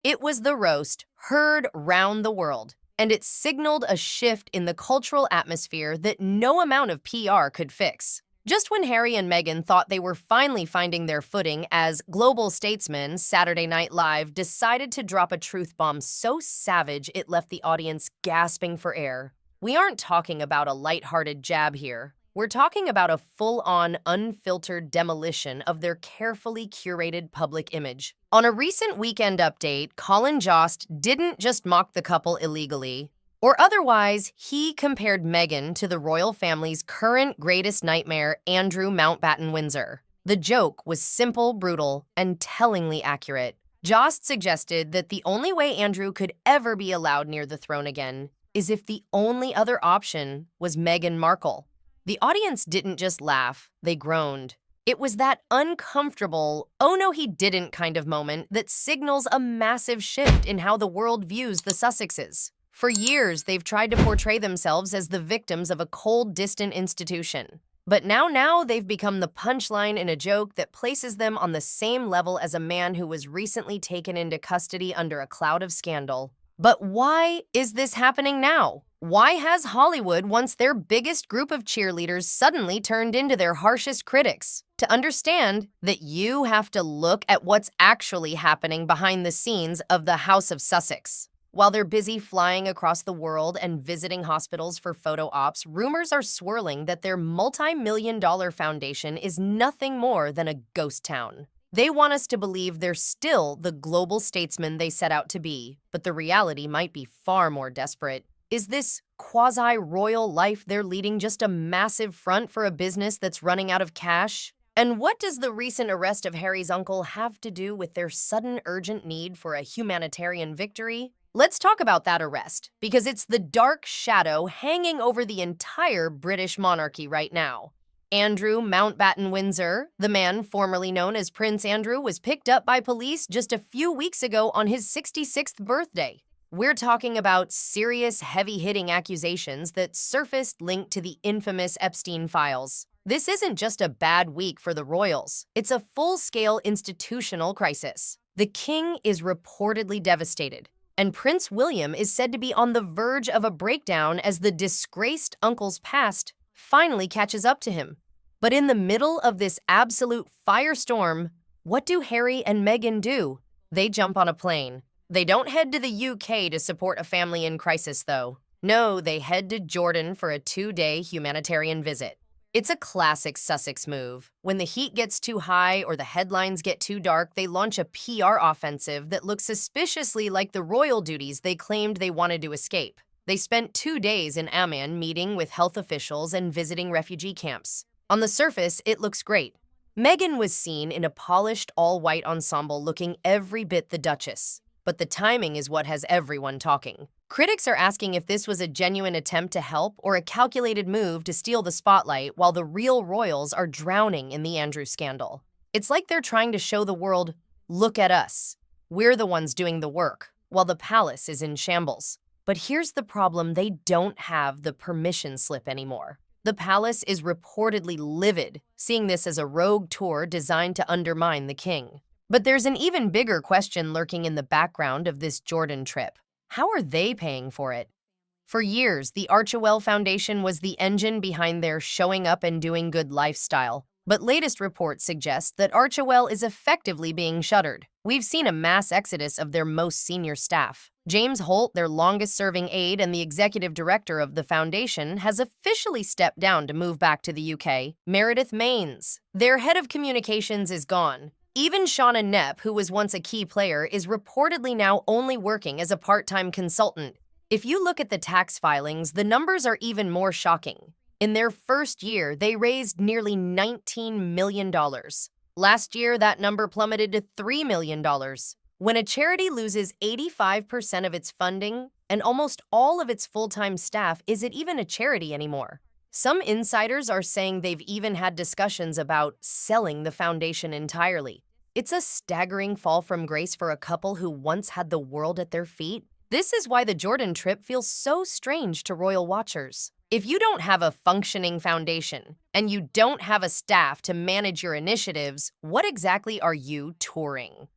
It was the roast, heard round the world, and it signaled a shift in the cultural atmosphere that no amount of PR could fix. Just when Harry and Meghan thought they were finally finding their footing as global statesmen, Saturday Night Live decided to drop a truth bomb so savage it left the audience gasping for air. We aren't talking about a lighthearted jab here. We're talking about a full-on, unfiltered demolition of their carefully curated public image. On a recent Weekend Update, Colin Jost didn't just mock the couple illegally, or otherwise, he compared Meghan to the royal family's current greatest nightmare, Andrew Mountbatten Windsor. The joke was simple, brutal, and tellingly accurate. Jost suggested that the only way Andrew could ever be allowed near the throne again is if the only other option was Meghan Markle. The audience didn't just laugh, they groaned. It was that uncomfortable, oh no he didn't kind of moment that signals a massive shift in how the world views the Sussexes. For years, they've tried to portray themselves as the victims of a cold, distant institution. But now they've become the punchline in a joke that places them on the same level as a man who was recently taken into custody under a cloud of scandal. But why is this happening now? Why has Hollywood, once their biggest group of cheerleaders, suddenly turned into their harshest critics? To understand that, you have to look at what's actually happening behind the scenes of the House of Sussex. While they're busy flying across the world and visiting hospitals for photo ops, rumors are swirling that their multi-million-dollar foundation is nothing more than a ghost town. They want us to believe they're still the global statesmen they set out to be, but the reality might be far more desperate. Is this quasi-royal life they're leading just a massive front for a business that's running out of cash? And what does the recent arrest of Harry's uncle have to do with their sudden urgent need for a humanitarian victory? Let's talk about that arrest, because it's the dark shadow hanging over the entire British monarchy right now. Andrew Mountbatten Windsor, the man formerly known as Prince Andrew, was picked up by police just a few weeks ago on his 66th birthday. We're talking about serious, heavy-hitting accusations that surfaced linked to the infamous Epstein files. This isn't just a bad week for the royals. It's a full-scale institutional crisis. The king is reportedly devastated, and Prince William is said to be on the verge of a breakdown as the disgraced uncle's past finally catches up to him. But in the middle of this absolute firestorm, what do Harry and Meghan do? They jump on a plane. They don't head to the UK to support a family in crisis, though. No, they head to Jordan for a 2-day humanitarian visit. It's a classic Sussex move. When the heat gets too high or the headlines get too dark, they launch a PR offensive that looks suspiciously like the royal duties they claimed they wanted to escape. They spent 2 days in Amman meeting with health officials and visiting refugee camps. On the surface, it looks great. Meghan was seen in a polished all-white ensemble looking every bit the Duchess. But the timing is what has everyone talking. Critics are asking if this was a genuine attempt to help or a calculated move to steal the spotlight while the real royals are drowning in the Andrew scandal. It's like they're trying to show the world, look at us. We're the ones doing the work, while the palace is in shambles. But here's the problem, they don't have the permission slip anymore. The palace is reportedly livid, seeing this as a rogue tour designed to undermine the king. But there's an even bigger question lurking in the background of this Jordan trip. How are they paying for it? For years, the Archewell Foundation was the engine behind their showing up and doing good lifestyle. But latest reports suggest that Archewell is effectively being shuttered. We've seen a mass exodus of their most senior staff. James Holt, their longest-serving aide and the executive director of the foundation, has officially stepped down to move back to the UK. Meredith Maines, their head of communications, is gone. Even Shauna Knepp, who was once a key player, is reportedly now only working as a part-time consultant. If you look at the tax filings, the numbers are even more shocking. In their first year, they raised nearly $19 million. Last year, that number plummeted to $3 million. When a charity loses 85% of its funding and almost all of its full-time staff, is it even a charity anymore? Some insiders are saying they've even had discussions about selling the foundation entirely. It's a staggering fall from grace for a couple who once had the world at their feet. This is why the Jordan trip feels so strange to royal watchers. If you don't have a functioning foundation and you don't have a staff to manage your initiatives, what exactly are you touring?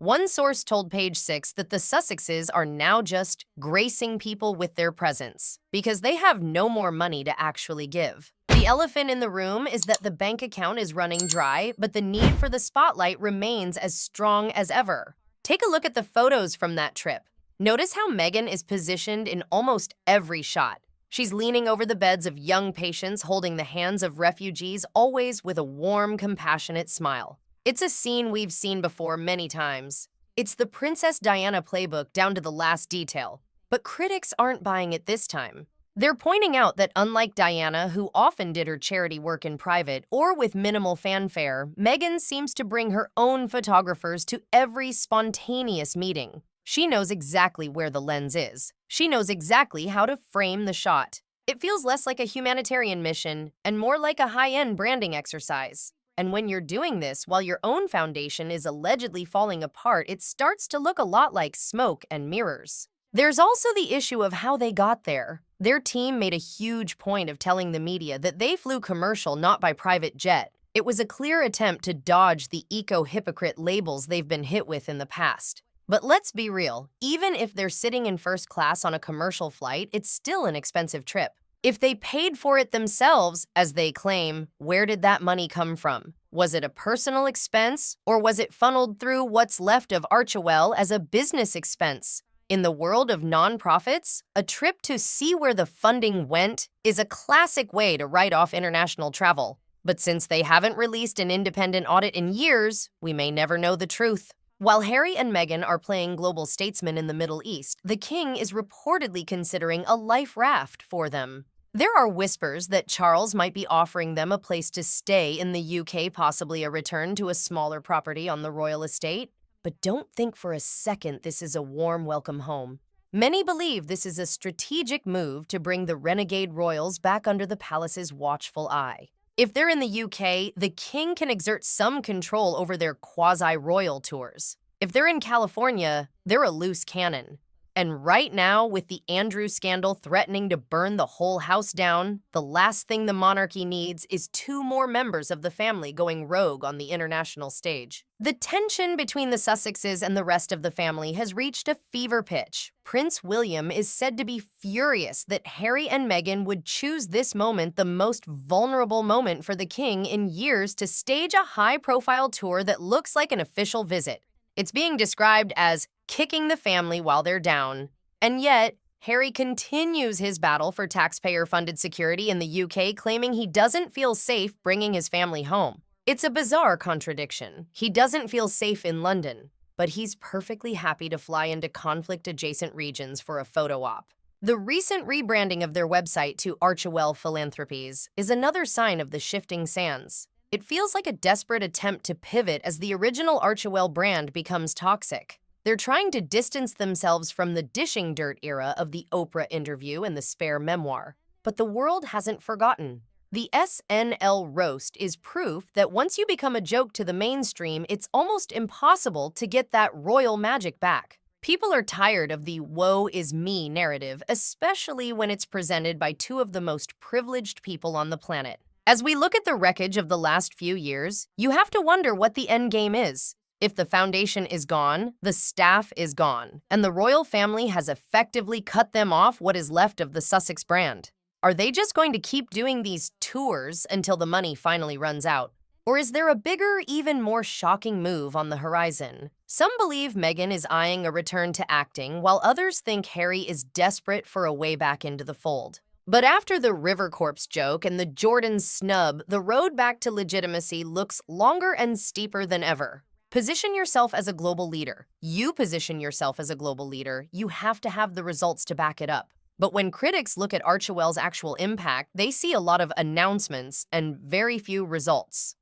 One source told Page Six that the Sussexes are now just gracing people with their presence because they have no more money to actually give. The elephant in the room is that the bank account is running dry, but the need for the spotlight remains as strong as ever. Take a look at the photos from that trip. Notice how Meghan is positioned in almost every shot. She's leaning over the beds of young patients, holding the hands of refugees, always with a warm, compassionate smile. It's a scene we've seen before many times. It's the Princess Diana playbook down to the last detail. But critics aren't buying it this time. They're pointing out that unlike Diana, who often did her charity work in private or with minimal fanfare, Meghan seems to bring her own photographers to every spontaneous meeting. She knows exactly where the lens is. She knows exactly how to frame the shot. It feels less like a humanitarian mission and more like a high-end branding exercise. And when you're doing this while your own foundation is allegedly falling apart, it starts to look a lot like smoke and mirrors. There's also the issue of how they got there. Their team made a huge point of telling the media that they flew commercial, not by private jet. It was a clear attempt to dodge the eco-hypocrite labels they've been hit with in the past. But let's be real, even if they're sitting in first class on a commercial flight, it's still an expensive trip. If they paid for it themselves, as they claim, where did that money come from? Was it a personal expense, or was it funneled through what's left of Archewell as a business expense? In the world of nonprofits, a trip to see where the funding went is a classic way to write off international travel. But since they haven't released an independent audit in years, we may never know the truth. While Harry and Meghan are playing global statesmen in the Middle East, the king is reportedly considering a life raft for them. There are whispers that Charles might be offering them a place to stay in the UK, possibly a return to a smaller property on the royal estate. But don't think for a second this is a warm welcome home. Many believe this is a strategic move to bring the renegade royals back under the palace's watchful eye. If they're in the UK, the king can exert some control over their quasi-royal tours. If they're in California, they're a loose cannon. And right now, with the Andrew scandal threatening to burn the whole house down, the last thing the monarchy needs is two more members of the family going rogue on the international stage. The tension between the Sussexes and the rest of the family has reached a fever pitch. Prince William is said to be furious that Harry and Meghan would choose this moment, the most vulnerable moment for the king in years, to stage a high-profile tour that looks like an official visit. It's being described as kicking the family while they're down. And yet, Harry continues his battle for taxpayer-funded security in the UK, claiming he doesn't feel safe bringing his family home. It's a bizarre contradiction. He doesn't feel safe in London, but he's perfectly happy to fly into conflict-adjacent regions for a photo op. The recent rebranding of their website to Archewell Philanthropies is another sign of the shifting sands. It feels like a desperate attempt to pivot as the original Archewell brand becomes toxic. They're trying to distance themselves from the dishing dirt era of the Oprah interview and the Spare memoir. But the world hasn't forgotten. The SNL roast is proof that once you become a joke to the mainstream, it's almost impossible to get that royal magic back. People are tired of the woe is me narrative, especially when it's presented by two of the most privileged people on the planet. As we look at the wreckage of the last few years, you have to wonder what the end game is. If the foundation is gone, the staff is gone, and the royal family has effectively cut them off what is left of the Sussex brand. Are they just going to keep doing these tours until the money finally runs out? Or is there a bigger, even more shocking move on the horizon? Some believe Meghan is eyeing a return to acting, while others think Harry is desperate for a way back into the fold. But after the River Corpse joke and the Jordan snub, the road back to legitimacy looks longer and steeper than ever. Position yourself as a global leader. You position yourself as a global leader, you have to have the results to back it up. But when critics look at Archewell's actual impact, they see a lot of announcements and very few results.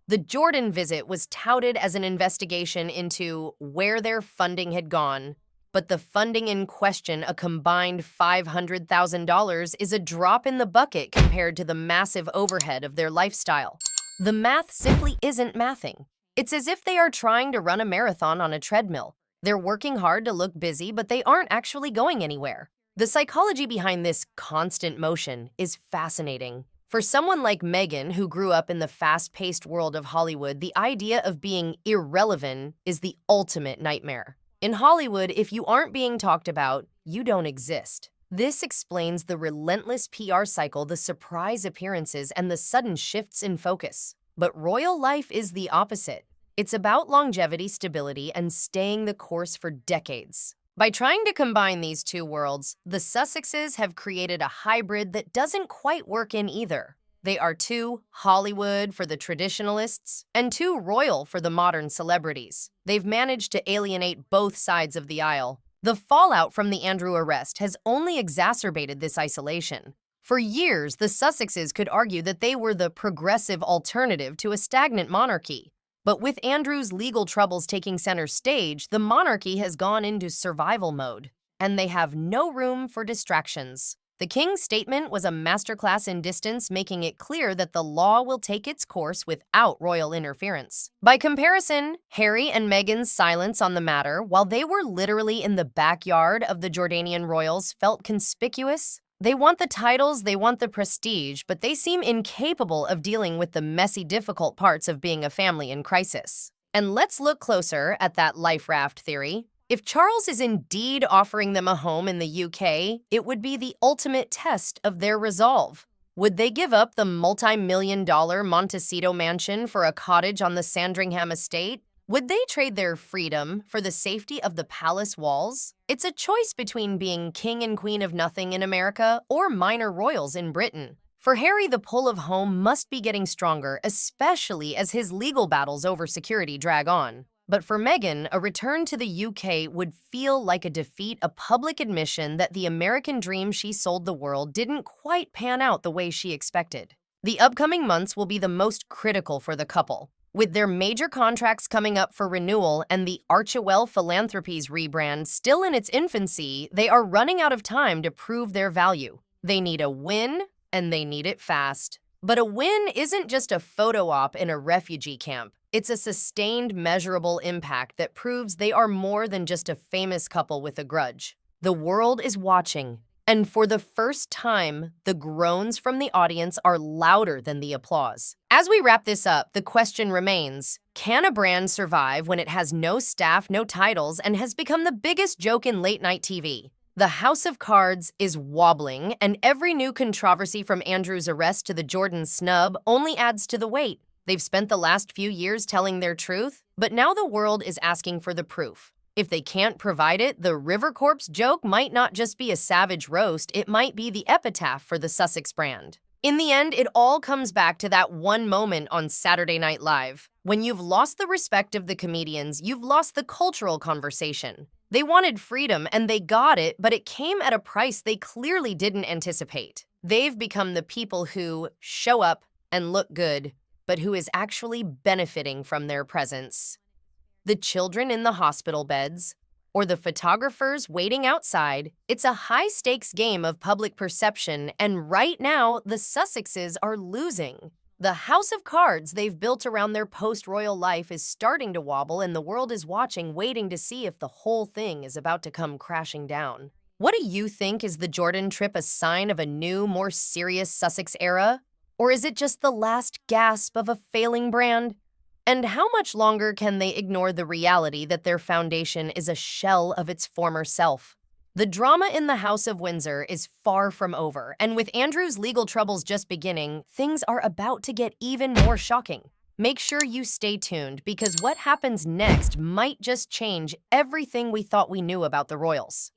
The Jordan visit was touted as an investigation into where their funding had gone, but the funding in question, a combined $500,000, is a drop in the bucket compared to the massive overhead of their lifestyle. The math simply isn't mathing. It's as if they are trying to run a marathon on a treadmill. They're working hard to look busy, but they aren't actually going anywhere. The psychology behind this constant motion is fascinating. For someone like Meghan, who grew up in the fast-paced world of Hollywood, the idea of being irrelevant is the ultimate nightmare. In Hollywood, if you aren't being talked about, you don't exist. This explains the relentless PR cycle, the surprise appearances, and the sudden shifts in focus. But royal life is the opposite. It's about longevity, stability, and staying the course for decades. By trying to combine these two worlds, the Sussexes have created a hybrid that doesn't quite work in either. They are too Hollywood for the traditionalists and too royal for the modern celebrities. They've managed to alienate both sides of the aisle. The fallout from the Andrew arrest has only exacerbated this isolation. For years, the Sussexes could argue that they were the progressive alternative to a stagnant monarchy. But with Andrew's legal troubles taking center stage, the monarchy has gone into survival mode, and they have no room for distractions. The king's statement was a masterclass in distance, making it clear that the law will take its course without royal interference. By comparison, Harry and Meghan's silence on the matter, while they were literally in the backyard of the Jordanian royals, felt conspicuous. They want the titles, they want the prestige, but they seem incapable of dealing with the messy, difficult parts of being a family in crisis. And let's look closer at that life raft theory. If Charles is indeed offering them a home in the UK, it would be the ultimate test of their resolve. Would they give up the multi-million-dollar Montecito mansion for a cottage on the Sandringham estate? Would they trade their freedom for the safety of the palace walls? It's a choice between being king and queen of nothing in America or minor royals in Britain. For Harry, the pull of home must be getting stronger, especially as his legal battles over security drag on. But for Meghan, a return to the UK would feel like a defeat, a public admission that the American dream she sold the world didn't quite pan out the way she expected. The upcoming months will be the most critical for the couple. With their major contracts coming up for renewal and the Archewell Philanthropies rebrand still in its infancy, they are running out of time to prove their value. They need a win, and they need it fast. But a win isn't just a photo op in a refugee camp. It's a sustained, measurable impact that proves they are more than just a famous couple with a grudge. The world is watching, and for the first time, the groans from the audience are louder than the applause. As we wrap this up, the question remains, can a brand survive when it has no staff, no titles, and has become the biggest joke in late-night TV? The House of Cards is wobbling, and every new controversy from Andrew's arrest to the Jordan snub only adds to the weight. They've spent the last few years telling their truth, but now the world is asking for the proof. If they can't provide it, the River Corpse joke might not just be a savage roast, it might be the epitaph for the Sussex brand. In the end, it all comes back to that one moment on Saturday Night Live. When you've lost the respect of the comedians, you've lost the cultural conversation. They wanted freedom, and they got it, but it came at a price they clearly didn't anticipate. They've become the people who show up and look good, but who is actually benefiting from their presence. The children in the hospital beds, or the photographers waiting outside, it's a high-stakes game of public perception, and right now, the Sussexes are losing. The house of cards they've built around their post-royal life is starting to wobble, and the world is watching, waiting to see if the whole thing is about to come crashing down. What do you think? Is the Jordan trip a sign of a new, more serious Sussex era? Or is it just the last gasp of a failing brand? And how much longer can they ignore the reality that their foundation is a shell of its former self? The drama in the House of Windsor is far from over, and with Andrew's legal troubles just beginning, things are about to get even more shocking. Make sure you stay tuned, because what happens next might just change everything we thought we knew about the royals.